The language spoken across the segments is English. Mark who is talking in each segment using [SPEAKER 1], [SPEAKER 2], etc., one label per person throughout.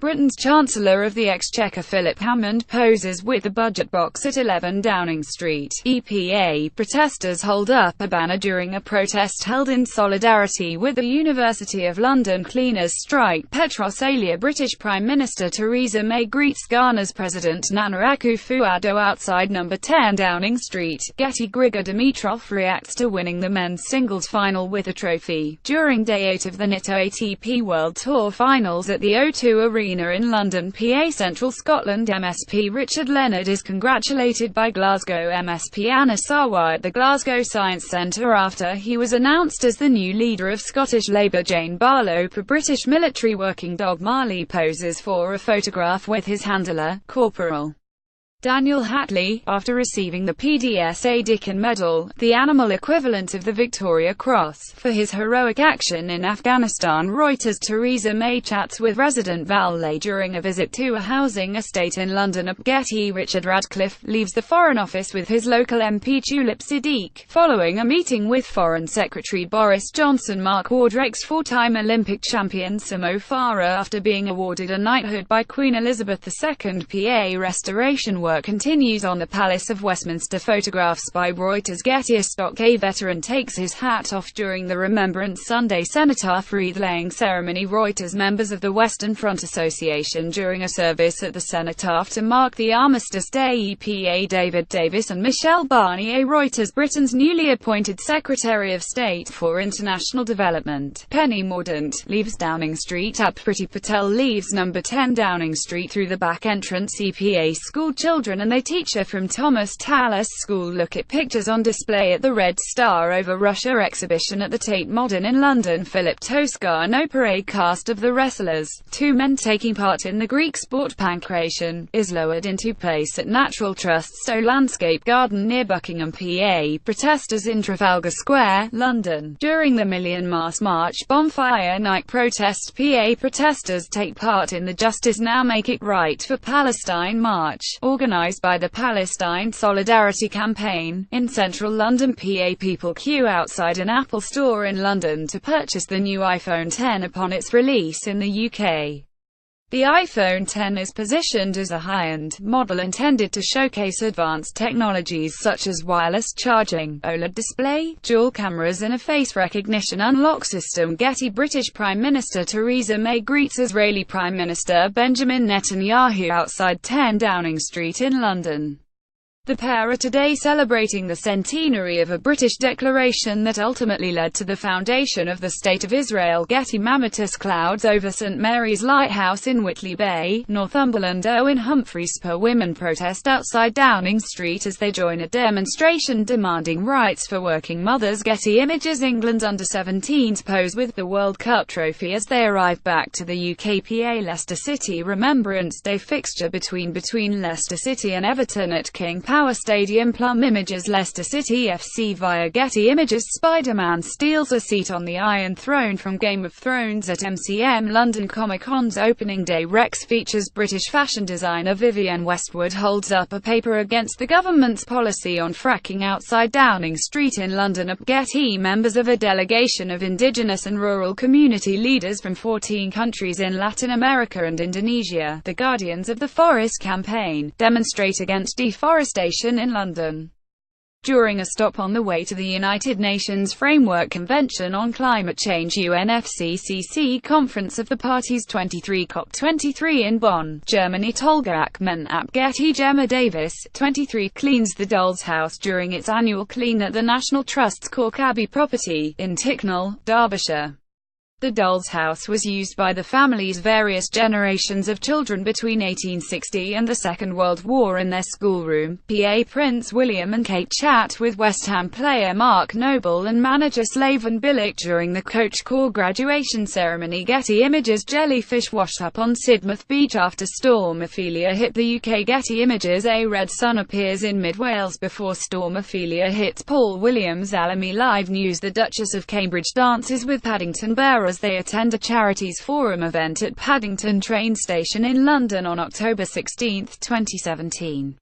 [SPEAKER 1] Britain's Chancellor of the Exchequer Phillip Hammond poses with the budget box at 11 Downing Street. EPA protesters hold up a banner during a protest held in solidarity with the University of London cleaners' strike. Petrosalia British Prime Minister Theresa May greets Ghana's President Nana Akufo-Addo outside No. 10 Downing Street. Getty Grigor Dimitrov reacts to winning the men's singles final with a trophy. During Day 8 of the NITO ATP World Tour Finals at the O2 Arena in London, PA Central Scotland, MSP Richard Leonard is congratulated by Glasgow MSP Anna Sarwar at the Glasgow Science Centre after he was announced as the new leader of Scottish Labour. Jane Barlow, per British military working dog Marley, poses for a photograph with his handler, Corporal Daniel Hatley, after receiving the PDSA Dickin Medal, the animal equivalent of the Victoria Cross, for his heroic action in Afghanistan. Reuters. Theresa May chats with resident Val Lay during a visit to a housing estate in London. Getty. Richard Radcliffe leaves the Foreign Office with his local MP Tulip Siddiq, following a meeting with Foreign Secretary Boris Johnson. Mark Wardrake's four-time Olympic champion Mo Farah after being awarded a knighthood by Queen Elizabeth II. PA restoration work continues on the Palace of Westminster. Photographs by Reuters. Getty. A Stockay veteran takes his hat off during the Remembrance Sunday cenotaph wreath-laying ceremony. Reuters. Members of the Western Front Association during a service at the cenotaph to mark the Armistice Day. EPA David Davis and Michelle Barnier. Reuters. Britain's newly appointed Secretary of State for International Development, Penny Mordaunt, leaves Downing Street. Priti Patel leaves No. 10 Downing Street through the back entrance. EPA school children and their teacher from Thomas Tallis School look at pictures on display at the Red Star over Russia exhibition at the Tate Modern in London. Philip Toscano parade cast of the wrestlers, two men taking part in the Greek sport pankration, is lowered into place at Natural Trust Stowe Landscape Garden near Buckingham. PA protesters in Trafalgar Square, London. During the Million Mast March bonfire night protest, PA protesters take part in the Justice Now Make It Right for Palestine march, organised by the Palestine Solidarity Campaign. In central London, PA people queue outside an Apple store in London to purchase the new iPhone X upon its release in the UK. The iPhone X is positioned as a high-end model intended to showcase advanced technologies such as wireless charging, OLED display, dual cameras and a face recognition unlock system. Getty. British Prime Minister Theresa May greets Israeli Prime Minister Benjamin Netanyahu outside 10 Downing Street in London. The pair are today celebrating the centenary of a British declaration that ultimately led to the foundation of the State of Israel. Getty. Mammotus clouds over St Mary's Lighthouse in Whitley Bay, Northumberland. Owen Humphreys per women protest outside Downing Street as they join a demonstration demanding rights for working mothers. Getty Images. England's under-17s pose with the World Cup trophy as they arrive back to the UK. PA Leicester City Remembrance Day fixture between Leicester City and Everton at King Power Stadium. Plum Images. Leicester City FC via Getty Images. Spider-Man steals a seat on the Iron Throne from Game of Thrones at MCM. London Comic-Con's opening day. Rex features British fashion designer Vivienne Westwood holds up a paper against the government's policy on fracking outside Downing Street in London. Getty. Members of a delegation of indigenous and rural community leaders from 14 countries in Latin America and Indonesia, the Guardians of the Forest campaign, demonstrate against deforestation in London. During a stop on the way to the United Nations Framework Convention on Climate Change UNFCCC conference of the parties 23 COP23 in Bonn, Germany. Tolga Akman. Getty. Gemma Davis, 23, cleans the Doll's House during its annual clean at the National Trust's Cork Abbey property, in Ticknall, Derbyshire. The Doll's House was used by the family's various generations of children between 1860 and the Second World War in their schoolroom. PA Prince William and Kate chat with West Ham player Mark Noble and manager Slaven Bilic during the Coach Corps graduation ceremony. Getty Images. Jellyfish wash up on Sidmouth Beach after Storm Ophelia hit the UK. Getty Images. A red sun appears in mid-Wales before Storm Ophelia hits. Paul Williams. Alamy Live News. The Duchess of Cambridge dances with Paddington Bear as they attend a charities forum event at Paddington train station in London on October 16, 2017.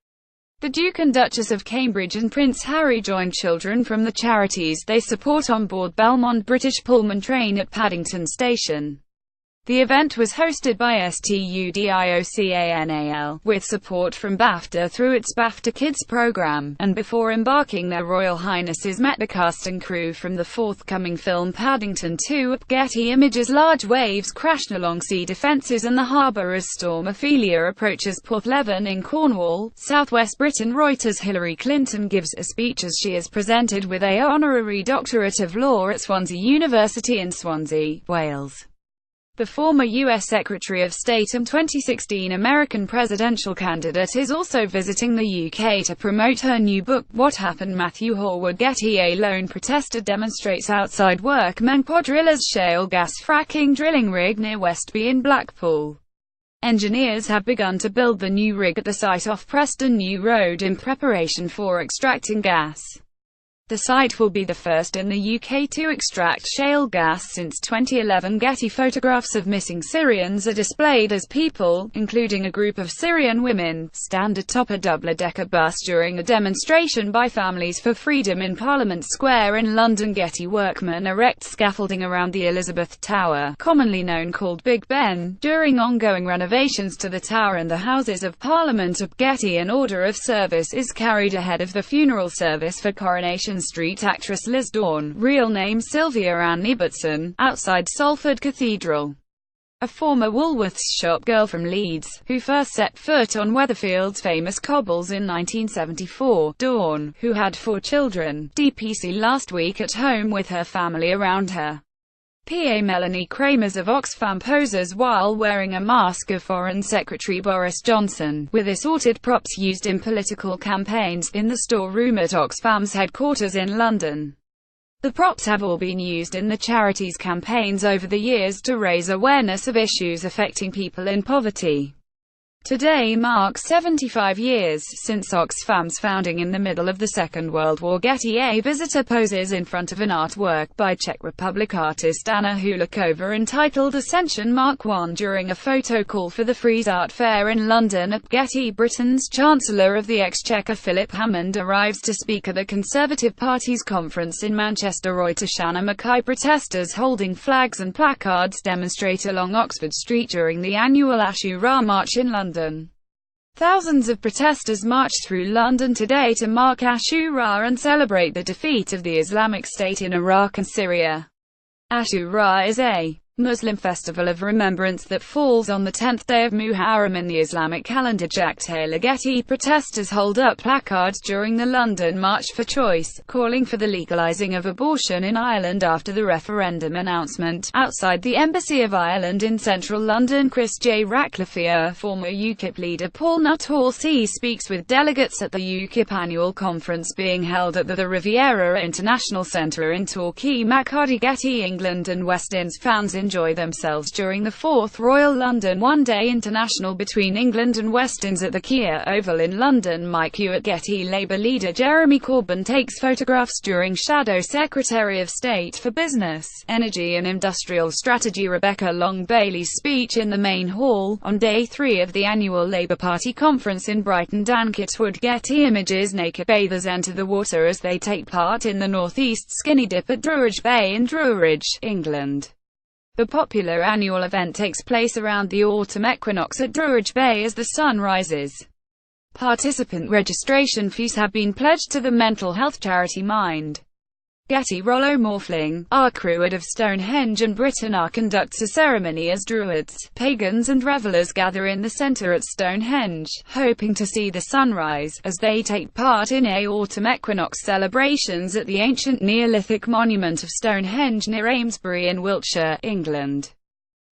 [SPEAKER 1] The Duke and Duchess of Cambridge and Prince Harry joined children from the charities they support on board Belmont British Pullman train at Paddington station. The event was hosted by STUDIOCANAL, with support from BAFTA through its BAFTA Kids program, and before embarking their Royal Highnesses met the cast and crew from the forthcoming film Paddington 2. Getty Images. Large waves crashed along sea defences and the harbour as Storm Ophelia approaches Porthleven in Cornwall, southwest Britain. Reuters. Hillary Clinton gives a speech as she is presented with a honorary doctorate of law at Swansea University in Swansea, Wales. The former U.S. Secretary of State and 2016 American presidential candidate is also visiting the UK to promote her new book, What Happened. Matthew Horwood. Getty. A lone protester demonstrates outside workmen quadrillas shale gas fracking drilling rig near Westby in Blackpool. Engineers have begun to build the new rig at the site off Preston New Road in preparation for extracting gas. The site will be the first in the UK to extract shale gas since 2011. Getty. Photographs of missing Syrians are displayed as people, including a group of Syrian women, stand atop a double-decker bus during a demonstration by Families for Freedom in Parliament Square in London. Getty. Workmen erect scaffolding around the Elizabeth Tower, commonly known called Big Ben, during ongoing renovations to the Tower and the Houses of Parliament. Getty. An order of service is carried ahead of the funeral service for Coronation Street actress Liz Dawn, real name Sylvia Ann Ibbotson, outside Salford Cathedral. A former Woolworths shop girl from Leeds, who first set foot on Weatherfield's famous cobbles in 1974, Dawn, who had 4 children, DPC last week at home with her family around her. PA Melanie Kramers of Oxfam poses while wearing a mask of Foreign Secretary Boris Johnson, with assorted props used in political campaigns, in the storeroom at Oxfam's headquarters in London. The props have all been used in the charity's campaigns over the years to raise awareness of issues affecting people in poverty. Today marks 75 years since Oxfam's founding in the middle of the Second World War. Getty. A visitor poses in front of an artwork by Czech Republic artist Anna Hulikova entitled Ascension Mark I during a photo call for the Frieze Art Fair in London. At Getty. Britain's Chancellor of the Exchequer Phillip Hammond arrives to speak at the Conservative Party's conference in Manchester. Reuters. Shanna Mackay. Protesters holding flags and placards demonstrate along Oxford Street during the annual Ashura March in London. Thousands of protesters marched through London today to mark Ashura and celebrate the defeat of the Islamic State in Iraq and Syria. Ashura is a Muslim festival of remembrance that falls on the 10th day of Muharram in the Islamic calendar. Jack Taylor. Getty. Protesters hold up placards during the London March for Choice, calling for the legalising of abortion in Ireland after the referendum announcement. Outside the Embassy of Ireland in central London. Chris J. Ratcliffe. Former UKIP leader Paul Nuttall speaks with delegates at the UKIP annual conference being held at the Riviera International Centre in Torquay. Maccardy. Getty. England and West Indies fans enjoy themselves during the 4th Royal London One-Day International between England and West Indies at the Kia Oval in London. Mike Hewitt. Getty. Labour leader Jeremy Corbyn takes photographs during Shadow Secretary of State for Business, Energy and Industrial Strategy Rebecca Long-Bailey's speech in the main hall, on day 3 of the annual Labour Party conference in Brighton. Dan Kitwood. Getty Images. Naked bathers enter the water as they take part in the North East Skinny Dip at Druridge Bay in Druridge, England. The popular annual event takes place around the autumn equinox at Druridge Bay as the sun rises. Participant registration fees have been pledged to the mental health charity Mind. Getty. Rollo Morphling, our Druid of Stonehenge and Britain conducts a ceremony as Druids, pagans and revellers gather in the centre at Stonehenge, hoping to see the sunrise, as they take part in autumn equinox celebrations at the ancient Neolithic monument of Stonehenge near Amesbury in Wiltshire, England.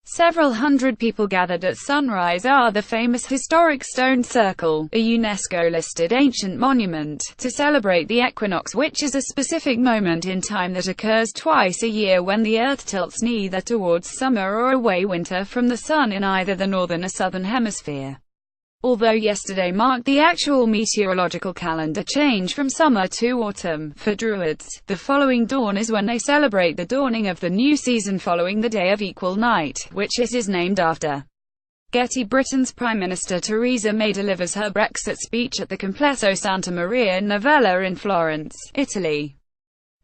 [SPEAKER 1] Several hundred people gathered at sunrise are the famous historic Stone Circle, a UNESCO-listed ancient monument, to celebrate the equinox, which is a specific moment in time that occurs twice a year when the Earth tilts neither towards summer or away winter from the Sun in either the northern or southern hemisphere. Although yesterday marked the actual meteorological calendar change from summer to autumn, for Druids, the following dawn is when they celebrate the dawning of the new season following the day of equal night, which it is named after. Getty. Britain's Prime Minister Theresa May delivers her Brexit speech at the Complesso Santa Maria Novella in Florence, Italy.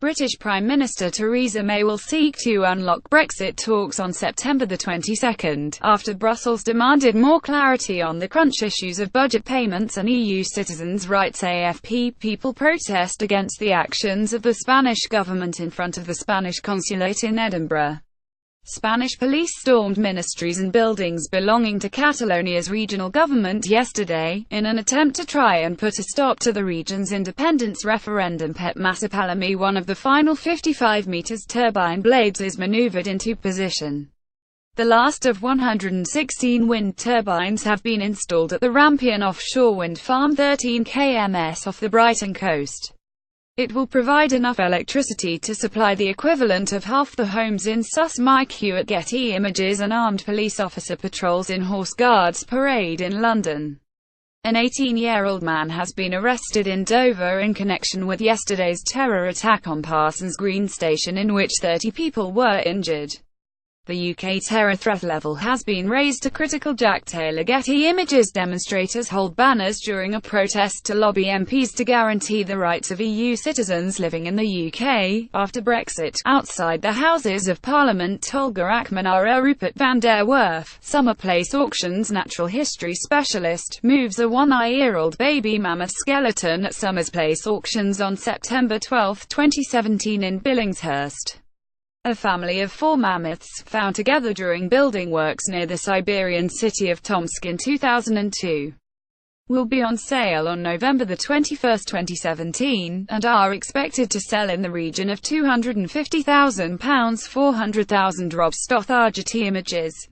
[SPEAKER 1] British Prime Minister Theresa May will seek to unlock Brexit talks on September the 22nd, after Brussels demanded more clarity on the crunch issues of budget payments and EU citizens' rights. AFP people protest against the actions of the Spanish government in front of the Spanish consulate in Edinburgh. Spanish police stormed ministries and buildings belonging to Catalonia's regional government yesterday, in an attempt to try and put a stop to the region's independence referendum. Pet Massapalami, one of the final 55 meters turbine blades, is maneuvered into position. The last of 116 wind turbines have been installed at the Rampion offshore wind farm 13 km off the Brighton coast. It will provide enough electricity to supply the equivalent of half the homes in Sus. Mike Hewitt. Getty Images. An armed police officer patrols in Horse Guards Parade in London. An 18-year-old man has been arrested in Dover in connection with yesterday's terror attack on Parsons Green Station, in which 30 people were injured. The UK terror threat level has been raised to critical. Jack Taylor. Getty Images. Demonstrators hold banners during a protest to lobby MPs to guarantee the rights of EU citizens living in the UK after Brexit. Outside the Houses of Parliament, Tolga Akmanara. Rupert van der Werf. Summer Place Auctions. Natural history specialist moves a one-year-old baby mammoth skeleton at Summers Place Auctions on September 12, 2017 in Billingshurst. A family of 4 mammoths, found together during building works near the Siberian city of Tomsk in 2002, will be on sale on November 21, 2017, and are expected to sell in the region of £250,000. 400,000. Rob Stothard. Getty Images.